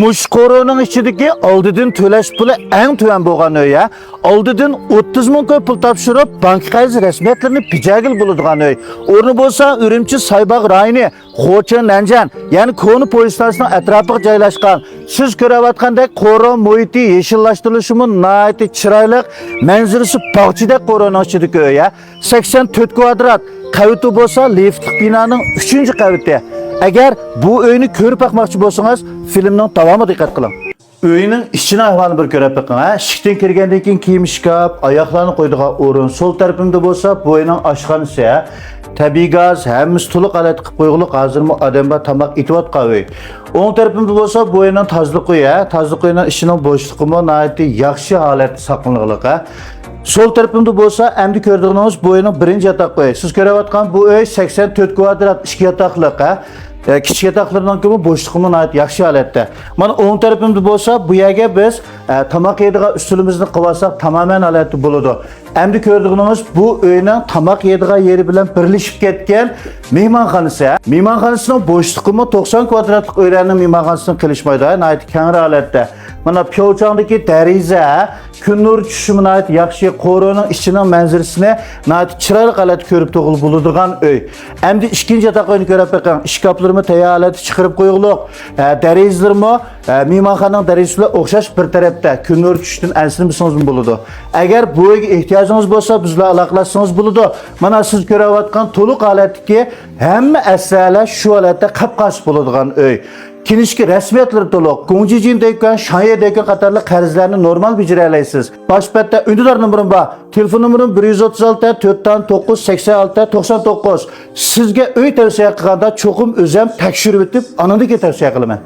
Muşqoroning ichidagi oldidan to'lash puli eng tuvan bo'lgan uy, oldidan 30 ming pul topshirib, bank qayzi rasmiyatlarini pijagil bo'ladigan uy. O'rni bo'lsa, Urumchi Saybog' rayoni, Xo'cha Nanjan, ya'ni Koni poyezd stantsiyasining atrofiga joylashgan. Siz ko'rayotgandek Qoro muhiti yeshillashtirilishi nihoyatda chiroyli, manzarasi bog'chidek Qoroning ichidagi uy, 84 kvadrat. Qaviti bo'lsa, liftli binoning 3-qaviti. Agar bu uyni ko'rib boqmoqchi bo'lsangiz, filmning davomida diqqat qiling. Uyning ichini ahvolini bir ko'rib boqing. Ishikdan kirgandan keyin kiyim shkaf, oyoqlarni qo'ydigan o'rin, so'l tarafimda bo'lsa, bu uyning oshxonasi, tabiiy gaz, hammasi to'liq holat qilib qo'yilgan. Hozirmi odamlar tamoq etayotgan uy. O'ng tarafimda bo'lsa, bu uyning tozalik uyi, tozalik uyining ichining bo'shliqi nihoyatda yaxshi holatda saqlanganligi. Sol tarafımda bo'lsa, endi ko'rdiğiniz bu uyning birinchi yotoq uyi. Siz ko'rayotgan bu uy 84 kvadrat, 2 yotoqli. Kichik yotoqlardan ko'ra bo'shliqi nihoyat yaxshi holatda. Mana o'ng tarafimda bo'lsa, bu yerga biz tamoq yeydigan ustunimizni qilsak, tamoman holatda bo'ladi. Endi ko'rdiğiniz bu uyning tamoq yeydigan yeri bilan birlashib ketgan mehmonxonasi. Mehmonxonasining bo'shliqi 90 kvadratlik uylarning mehmonxonasini qilishmaydi, nihoyat keng holatda. Mana piyovchangdagi dariza, kun nuri tushishi nihoyat yaxshi, Qoroning ichining manzarasini nihoyat chiroyli holatda ko'rib tug'ilib bo'ladigan uy. Endi ikkinchi yotoqni ko'rib boqing. Shkaflarni tayyor holatda chiqarib qo'yilgan. Darizlarmi mehmonxonaning darizasiga o'xshash bir tarafda kun nuri tushishdan ansinmasangiz bo'ladi. Agar bu uyga ehtiyojingiz bo'lsa, bizlar aloqalassangiz bo'ladi. Mana siz ko'rayotgan to'liq holatdagi hamma asarlar shu holatda qap-qarshi bo'ladigan uy. Kinishki rasmiyatlar to'liq, Gongjijin deykan, Shanye deykan qatorli qarzlarni normal bajara olasiz. Boshpatda undidor nomerim bor. Telefon nomerim 136 409 86 99. Sizga uy tavsiya qilganda cho'qim o'zim tekshirib o'tib, anandagi tavsiya qilaman.